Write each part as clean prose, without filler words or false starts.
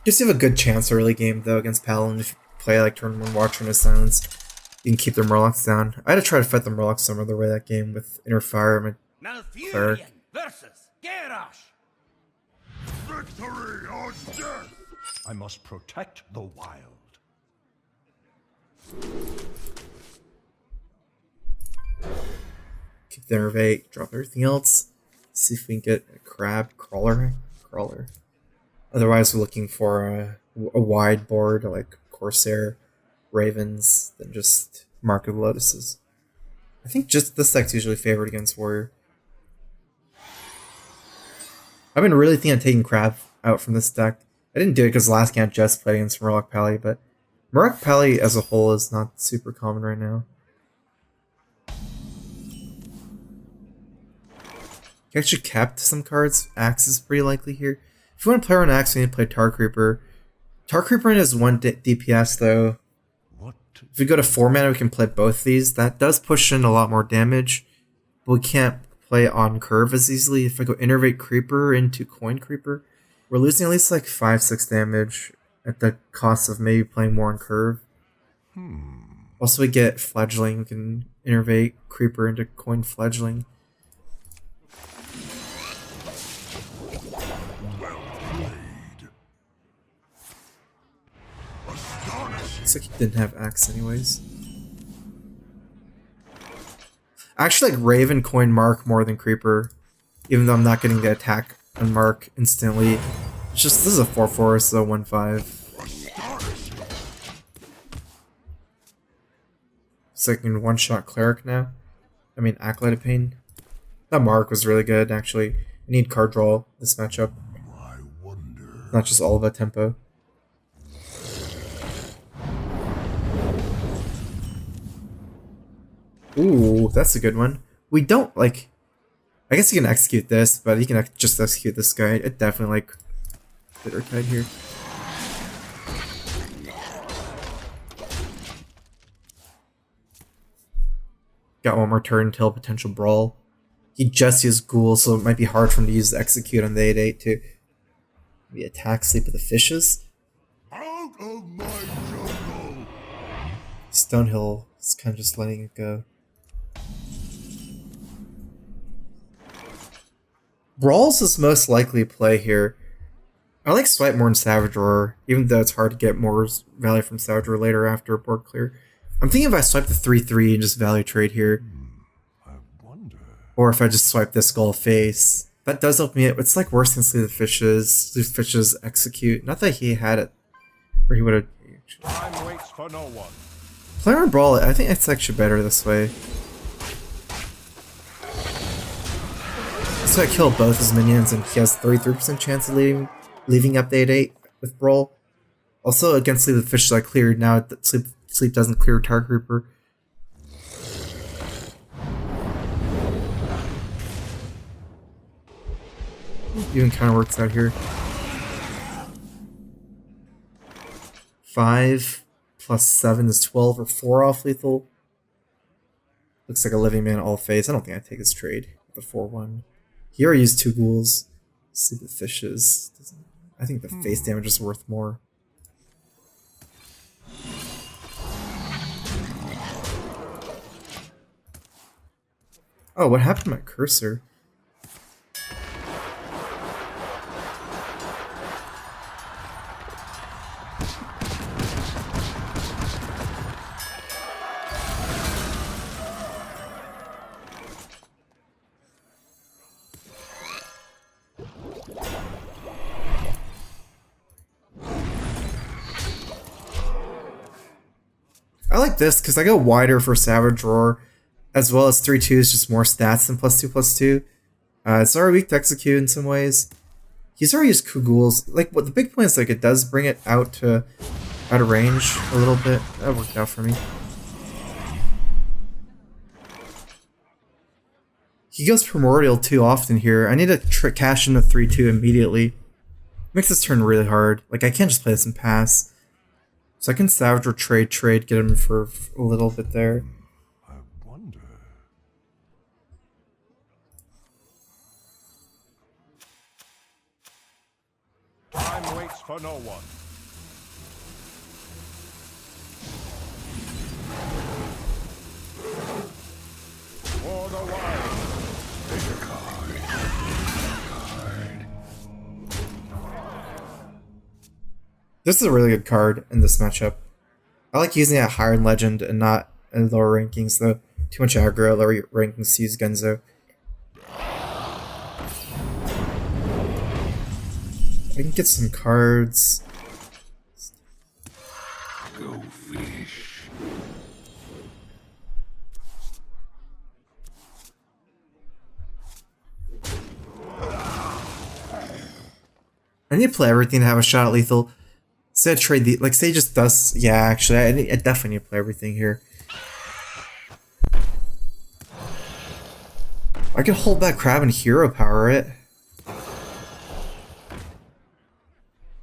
Guess you have a good chance early game though against Paladin if you play like turn 1 Watcher in a Silence. You can keep their Murlocs down. I had to try to fight the Murlocs some other way that game with Inner Fire and my Cleric. Versus Garrosh. Victory or death! I must protect the wild. Keep the Innervate, drop everything else. See if we can get a Crab Crawler. Otherwise, we're looking for a wide board like Corsair, Ravens, then just Mark of the Lotuses. I think just this deck's usually favored against Warrior. I've been really thinking of taking Crab out from this deck. I didn't do it because last game I just played against Murloc Pally, but Murloc Pally as a whole is not super common right now. You actually capped some cards. Axe is pretty likely here. If you want to play around Axe, you need to play Tar Creeper. Tar Creeper has 1 DPS though. If we go to 4 mana, we can play both these. That does push in a lot more damage, but we can't play on curve as easily. If I go Innervate Creeper into Coin Creeper, we're losing at least like 5-6 damage at the cost of maybe playing more on curve. Also, we get Fledgling. We can Innervate Creeper into Coin Fledgling. Looks like he didn't have Axe anyways. I actually like Raven Coin Mark more than Creeper, even though I'm not getting the attack on Mark instantly. It's just, this is a 4/4, so 1/5. So I can one-shot Cleric now. I mean, Acolyte of Pain. That Mark was really good, actually. I need card draw this matchup. Not just all of a tempo. Ooh, that's a good one. We don't, like... I guess you can execute this, but you can just execute this guy. It definitely, like... Bitter Tide here. Got one more turn until potential Brawl. He just used Ghoul, so it might be hard for him to use Execute on the 8/8 to maybe attack Sleep of the Fishes. Out of my jungle! Stonehill is kind of just letting it go. Brawls is most likely play here. I like Swipe more than Savage Roar, even though it's hard to get more value from Savage Roar later after a board clear. I'm thinking if I swipe the 3/3 and just value trade here. I wonder. Or if I just swipe this Skull Face. That does help me. It's like worse than Sleep of the Fishes. Sleep of the Fishes Execute. Not that he had it. Or he would have... Time waits for no one. Player and Brawl, I think it's actually better this way. So I kill both his minions and he has 33% chance of leaving up the 8/8 with Brawl. Also against Sleep of the Fishes I cleared, now that Sleep doesn't clear Tar Creeper. Even kind of works out here. 5 plus 7 is 12 or 4 off lethal. Looks like a Living Man all phase. I don't think I'd take his trade with the 4/1. He already used 2 ghouls. Sleep of the Fishes. I think the face damage is worth more. Oh, what happened to my cursor? I like this because I go wider for Savage Roar, as well as 3/2 is just more stats than +2/+2. It's already weak to Execute in some ways. He's already used Kuguls. Like, what the big point is, like, it does bring it out of range a little bit. That worked out for me. He goes Primordial too often here. I need to cash in the 3/2 immediately. Makes this turn really hard. Like, I can't just play this and pass. So I can Savage or trade, get him for a little bit there. I wonder. Time Time waits for no one. For the wild. Take a card. This is a really good card in this matchup. I like using it at higher in Legend and not in lower rankings though. Too much aggro at lower rankings to use Genzo. I can get some cards. Go fish. I need to play everything to have a shot at lethal. Say I trade the say just does. Yeah, actually, I definitely need to play everything here. I could hold back Crab and hero power it.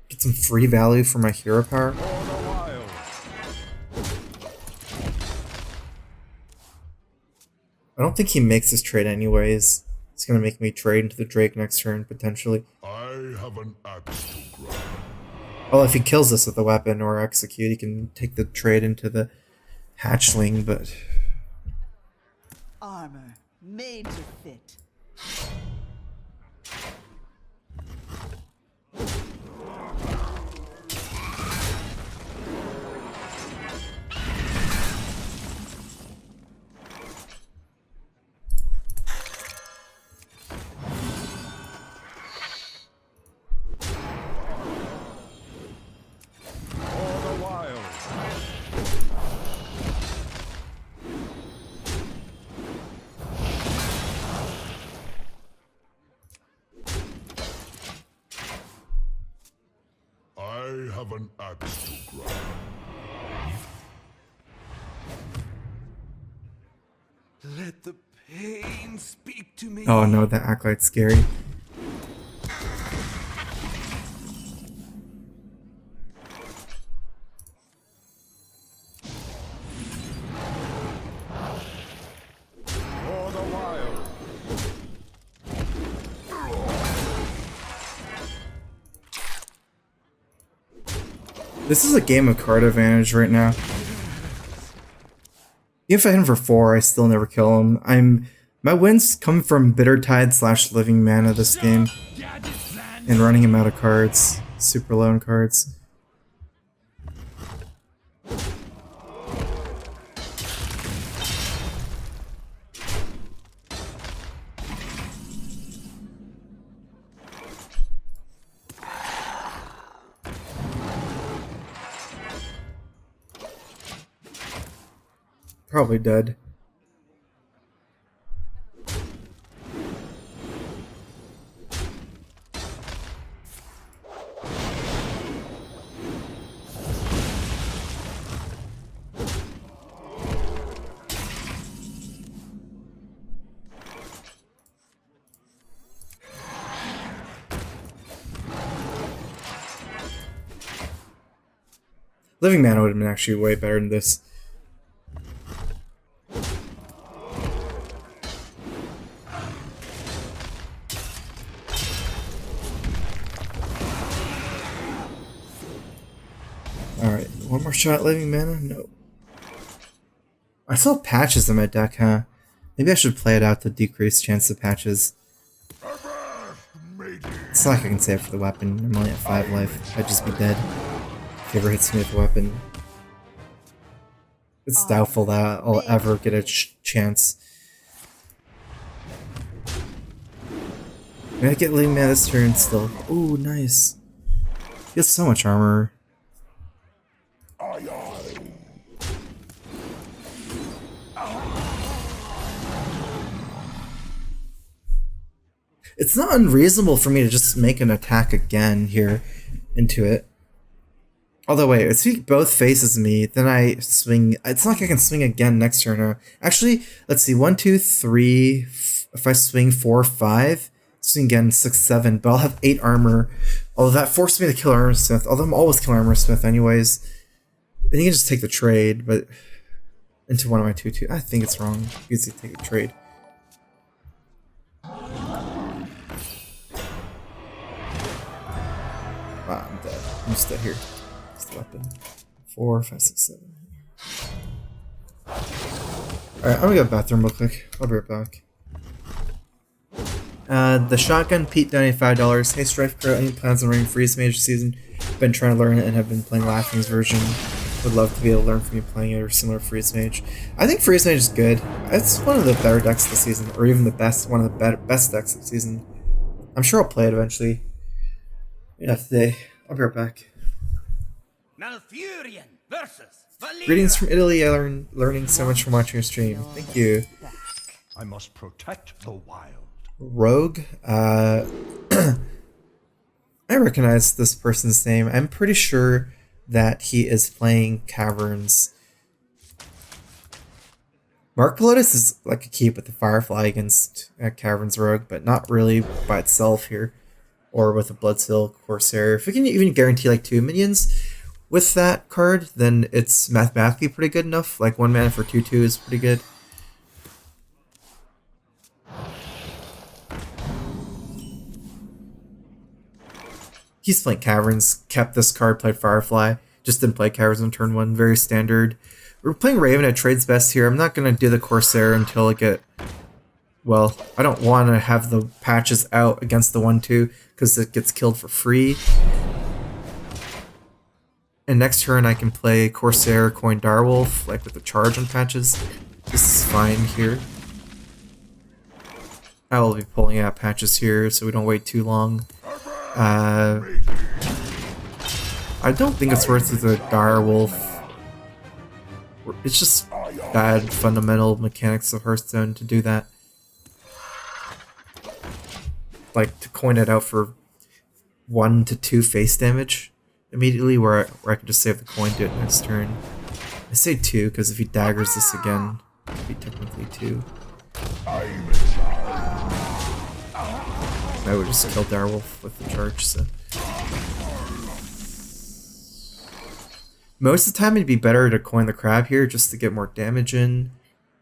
Get some free value for my hero power. I don't think he makes this trade anyways. It's gonna make me trade into the Drake next turn, potentially. I have an axe to grind. Well, if he kills us with a weapon or execute, he can take the trade into the hatchling, but... Armor made to fit. I have an axe to grind. Let the pain speak to me. Oh no, that Acolyte's scary. For the wild. This is a game of card advantage right now. Even if I hit him for 4, I still never kill him. My wins come from Bitter Tide / Living Mana this game. And running him out of cards. Super low in cards. Probably dead. Living Mana would have been actually way better than this. Alright, one more shot at Living Mana? No. I still have patches in my deck, huh? Maybe I should play it out to decrease chance of patches. It's not like I can save for the weapon. I'm only at 5 life. I'd just be dead if he ever hits me with a weapon. It's doubtful that I'll ever get a chance. Maybe I get Living Mana this turn still. Ooh, nice. He has so much armor. It's not unreasonable for me to just make an attack again here into it. Although wait, if he both faces me, then I swing. It's not like I can swing again next turn. Actually, let's see. 1, 2, 3. If I swing 4, 5, swing again 6, 7. But I'll have 8 armor. Although that forced me to kill Armor Smith. Although I'm always killing Armor Smith anyways. Then you can just take the trade, but into one of my 2/2. I think it's wrong. You can take a trade. Wow, I'm dead. I'm just dead here. Just a weapon. 4, 5, 6, 7. Alright, I'm gonna go to the bathroom real quick. I'll be right back. The shotgun Pete donated $5. Hey StrifeCro, any plans on running Freeze Mage this season? Been trying to learn it and have been playing Laughing's version. Would love to be able to learn from you playing it or similar to Freeze Mage. I think Freeze Mage is good. It's one of the better decks this season, or even the best, one of the best decks this season. I'm sure I'll play it eventually. Yeah, today. I'll be right back. Malfurion versus Valeria. Greetings from Italy. I'm learning so much from watching your stream. Thank you. I must protect the wild. Rogue. I recognize this person's name. I'm pretty sure that he is playing Caverns. Mark Lotus is like a keep with the Firefly against Caverns Rogue, but not really by itself here. Or with a Bloodseal Corsair. If we can even guarantee like 2 minions with that card, then it's mathematically pretty good enough. Like 1 mana for 2/2 is pretty good. He's playing Caverns, kept this card, played Firefly, just didn't play Caverns on turn 1, very standard. We're playing Raven at trades best here. I'm not going to do the Corsair until I get... Well, I don't want to have the patches out against the 1/2 because it gets killed for free. And next turn I can play Corsair, Coin Direwolf, like with the charge on patches. This is fine here. I will be pulling out patches here so we don't wait too long. I don't think it's worth the Direwolf. It's just bad fundamental mechanics of Hearthstone to do that. Like to coin it out for 1 to 2 face damage immediately, where I could just save the coin, do it next turn. I say 2 because if he daggers this again, it would be technically 2. I would just kill Direwolf with the charge, so. Most of the time it'd be better to coin the crab here just to get more damage in.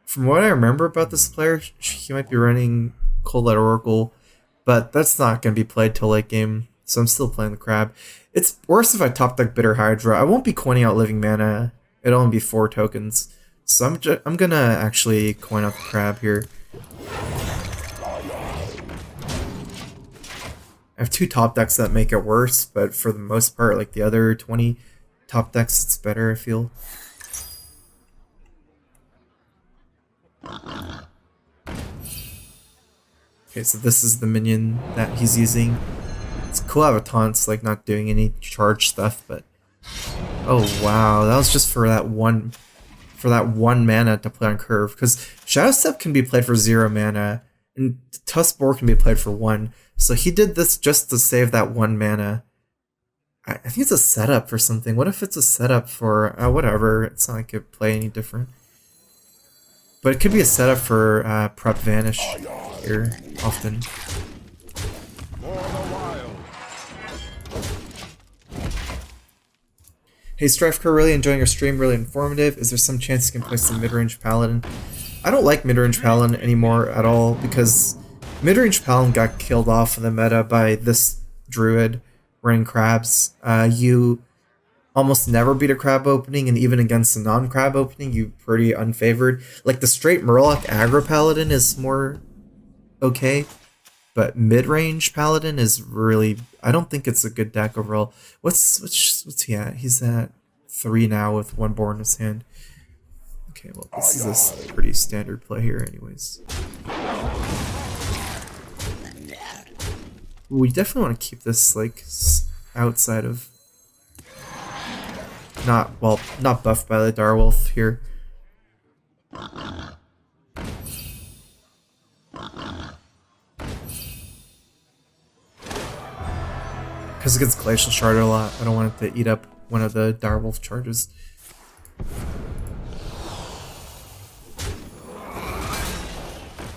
From what I remember about this player, he might be running Cold Light Oracle, but that's not going to be played till late game, so I'm still playing the crab. It's worse if I top deck Bitter Hydra. I won't be coining out Living Mana. It'll only be 4 tokens. So I'm going to actually coin out the crab here. I have 2 top decks that make it worse, but for the most part, like the other 20 top decks, it's better, I feel. Okay, so this is the minion that he's using. It's cool to have a taunt's like not doing any charge stuff, but oh wow, that was just for that one mana to play on curve. Because Shadow Step can be played for 0 mana, and Tusk Boar can be played for 1. So he did this just to save that 1 mana. I think it's a setup for something. What if it's a setup for whatever? It's not like it play any different. But it could be a setup for Prep Vanish here often. Hey StrifeCro, really enjoying your stream, really informative. Is there some chance you can play some mid-range Paladin? I don't like mid-range Paladin anymore at all because mid-range Paladin got killed off in the meta by this Druid running crabs. You almost never beat a crab opening, and even against a non-crab opening, you pretty unfavored. Like the straight Murloc aggro Paladin is more okay, but mid-range Paladin is really... I don't think it's a good deck overall. What's he at? He's at 3 now with 1 board in his hand. Okay, well this is a pretty standard play here anyways. We definitely want to keep this like outside of... not buffed by the Direwolf here. Because it gets Glacial Shard a lot, I don't want it to eat up one of the Direwolf charges.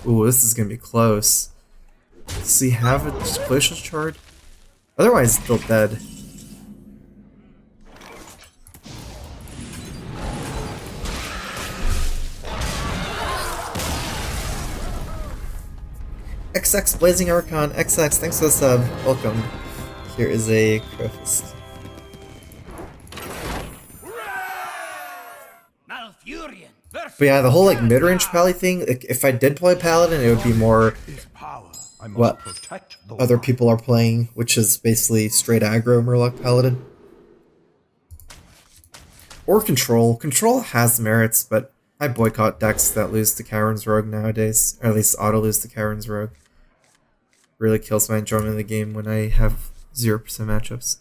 Ooh, this is gonna be close. Does he have a Glacial Shard? Otherwise, still dead. XX Blazing Archon, XX, thanks for the sub. Welcome. Here is a Crowfist. But yeah, the whole like mid-range pally thing, like, if I did play Paladin, it would be more what other people are playing, which is basically straight aggro Murloc Paladin. Or Control. Control has merits, but I boycott decks that lose to Coward's Rogue nowadays. Or at least auto-lose to Coward's Rogue. Really kills my enjoyment of the game when I have 0% matchups.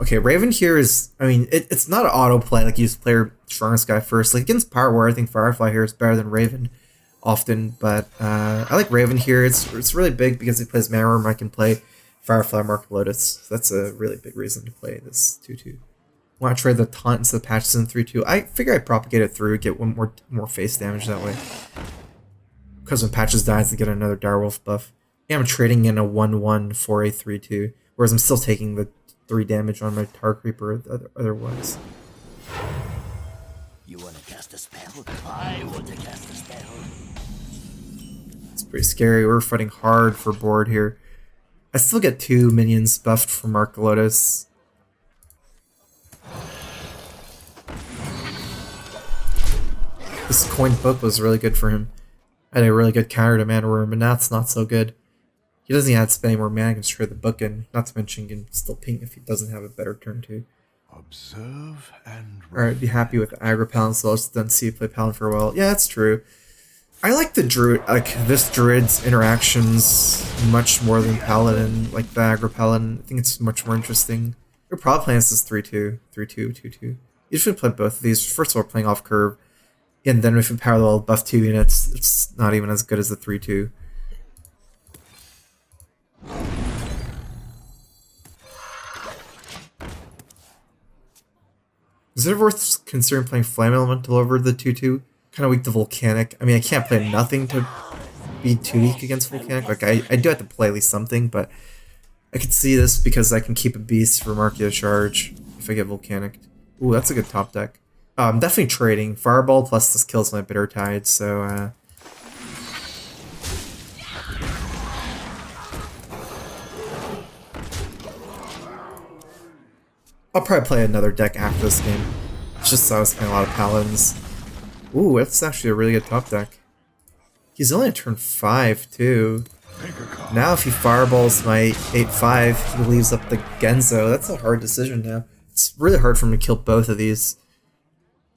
Okay, Raven here is, I mean, it's not an auto-play, like you just play your strongest guy first. Like against Power War, I think Firefly here is better than Raven often, but I like Raven here. It's really big because he plays Mana Worm. I can play Firefly Mark Lotus. So that's a really big reason to play this 2-2. Want to trade the taunt instead of patches in 3-2. I figure I propagate it through, get one more face damage that way. Because when patches dies, I get another Direwolf buff. Yeah, I'm trading in a 1-1 for a 3-2, whereas I'm still taking the 3 damage on my Tar Creeper otherwise. You want to cast a spell? I want to cast a spell. It's pretty scary. We're fighting hard for board here. I still get 2 minions buffed from Mark Lotus. This coin book was really good for him. I had a really good counter to Mana Worm, and now it's not so good. He doesn't even have to spend any more mana, he can trade the book in. Not to mention he can still ping if he doesn't have a better turn too. Observe and Alright, be happy with Aggro Paladin, so I'll just then see you play Paladin for a while. Yeah, that's true. I like the Druid, like this Druid's interactions much more than Paladin, like the Aggro Paladin. I think it's much more interesting. We're probably playing this as 3-2, 3-2, 2-2. You should play both of these. First of all, we're playing off curve. And then if we parallel buff 2 units, it's not even as good as the 3-2. Is it worth considering playing Flame Elemental over the 2-2? Kind of weak to Volcanic. I mean, I can't play nothing to be too weak against Volcanic. Like, I do have to play at least something, but I could see this because I can keep a Beast for Marquia Charge if I get Volcanic. Ooh, that's a good top deck. I'm definitely trading. Fireball plus this kills my Bitter Tide, so I'll probably play another deck after this game. It's just so I was playing a lot of Paladins. Ooh, that's actually a really good top deck. He's only at turn 5 too. Now if he fireballs my 8-5, he leaves up the Genzo. That's a hard decision now. It's really hard for him to kill both of these.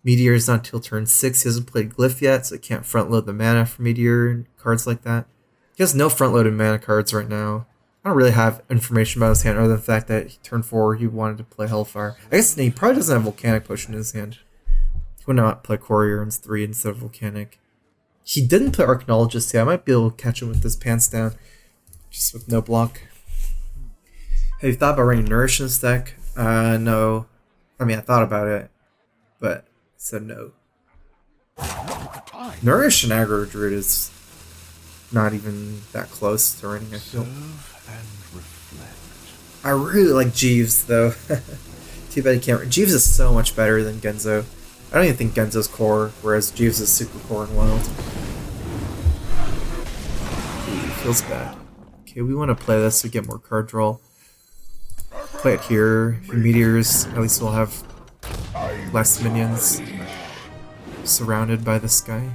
Meteor is not until turn 6. He hasn't played Glyph yet, so he can't front load the mana for Meteor and cards like that. He has no front loaded mana cards right now. I don't really have information about his hand other than the fact that turn 4 he wanted to play Hellfire. I guess he probably doesn't have Volcanic Potion in his hand. He would not play Courier in 3 instead of Volcanic. He didn't play Archaeologist yet. I might be able to catch him with his pants down. Just with no block. Have you thought about running Nourish in this deck? No. I mean, I thought about it, but said no. Nourish and Aggro Druid is not even that close to running, I feel. I really like Jeeves, though. Too bad he can't. Jeeves is so much better than Genzo. I don't even think Genzo's core, whereas Jeeves is super core and wild. Ooh, feels bad. Okay, we want to play this to get more card draw. Play it here. If he meteors, at least we'll have less minions surrounded by this guy.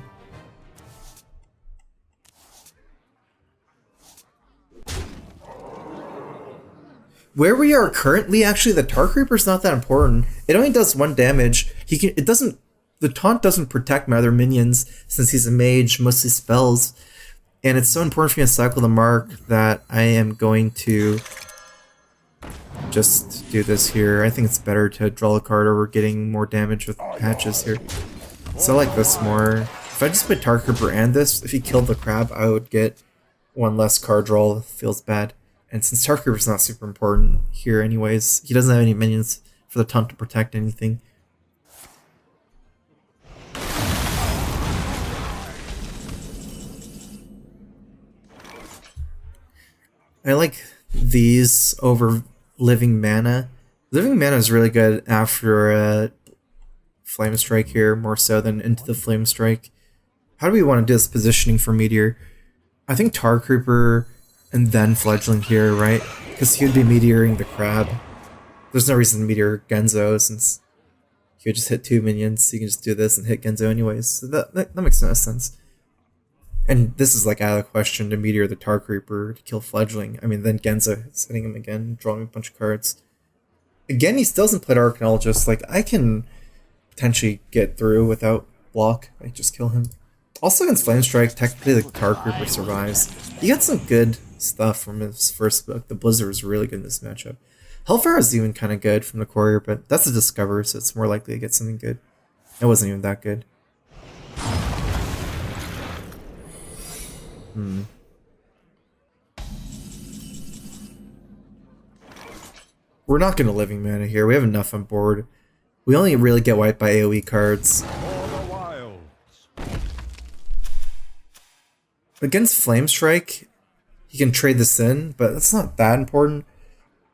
Where we are currently, actually, the Tar Creeper's not that important. It only does 1 damage. The taunt doesn't protect my other minions since he's a mage, mostly spells. And it's so important for me to cycle the mark that I am going to just do this here. I think it's better to draw a card over getting more damage with patches here. So I like this more. If I just put Tar Creeper and this, if he killed the crab, I would get 1 less card draw. Feels bad. And since Tar Creeper's not super important here anyways, he doesn't have any minions for the taunt to protect anything. I like these over Living Mana. Living Mana is really good after Flame Strike here, more so than into the Flame Strike. How do we want to do this positioning for Meteor? I think Tar Creeper and then Fledgling here, right? Because he would be meteoring the crab. There's no reason to meteor Genzo since he would just hit 2 minions, so you can just do this and hit Genzo anyways. So that makes no sense. And this is like out of the question to meteor the Tar Creeper to kill Fledgling. I mean, then Genzo is hitting him again, drawing a bunch of cards. Again, he still doesn't play Archaeologist. Like, I can potentially get through without block. I just kill him. Also against Flame Strike, technically the Tar Creeper survives. He got some good stuff from his first book. The Blizzard was really good in this matchup. Hellfire is even kind of good from the Courier, but that's a Discover, so it's more likely to get something good. It wasn't even that good. We're not going to Living Mana here. We have enough on board. We only really get wiped by AoE cards. Against Flame Strike, he can trade this in, but that's not that important.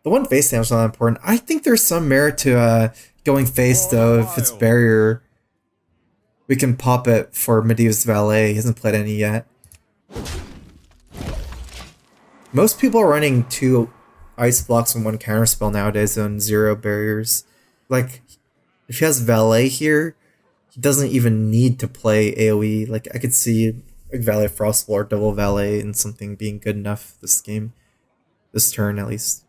The one face damage is not important. I think there's some merit to going face, though, if it's Barrier. We can pop it for Medivh's Valet. He hasn't played any yet. Most people are running 2 ice blocks and 1 counterspell nowadays on 0 barriers. Like, if he has Valet here, he doesn't even need to play AoE. Like, I could see like Valet Frostball or double Valet and something being good enough this game. This turn, at least.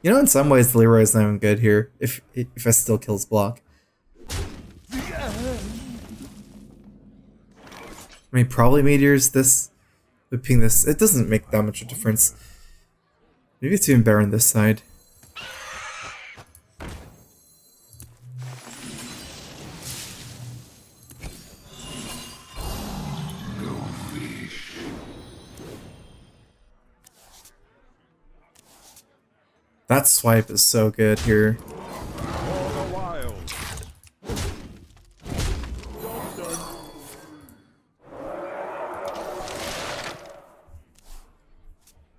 You know, in some ways, the Leroy is not even good here, if I still kill his block. I mean, probably meteors this, whipping this. It doesn't make that much of a difference. Maybe it's even better on this side. That swipe is so good here.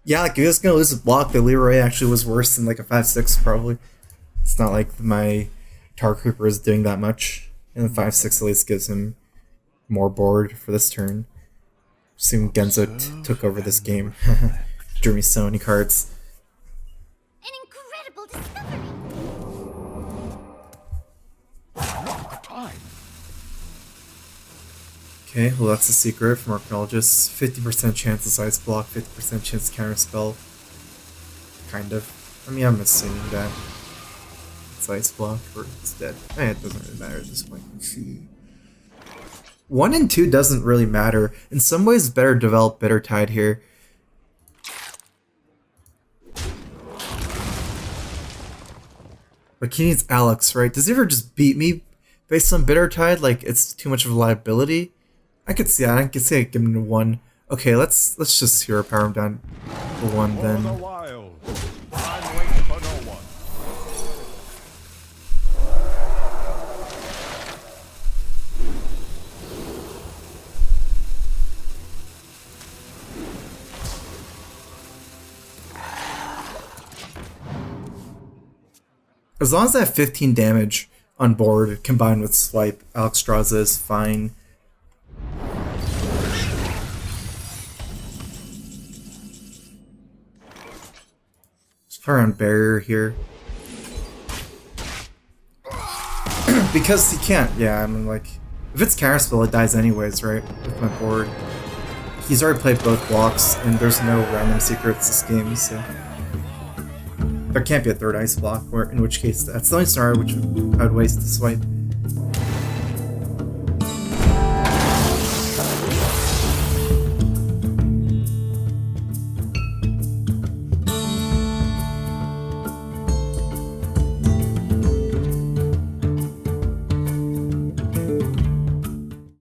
Yeah, like if he was gonna lose a block, the Leroy actually was worse than like a 5-6 probably. It's not like my Tar Creeper is doing that much. And the 5-6 at least gives him more board for this turn. Assuming Genzo took over this game. Drew me so many cards. An incredible discovery! Okay, well that's a secret from Archaeologists. 50% chance of ice block, 50% chance counterspell. Kind of. I mean, I'm assuming that it's ice block or it's dead. It doesn't really matter at this point. 1 and 2 doesn't really matter. In some ways, better develop Bitter Tide here. Like, he needs Alex, right? Does he ever just beat me based on Bitter Tide? Like, it's too much of a liability? I could see that. I could say I give him a 1. Okay, let's just hero power him down to 1 then. As long as I have 15 damage on board combined with Swipe, Alexstrasza is fine. Just fire on Barrier here. Because he can't, yeah, I mean, like, if it's Counterspell, it dies anyways, right? With my board. He's already played both blocks, and there's no random secrets this game, so. There can't be a third ice block, or in which case that's the only scenario which I would waste to swipe.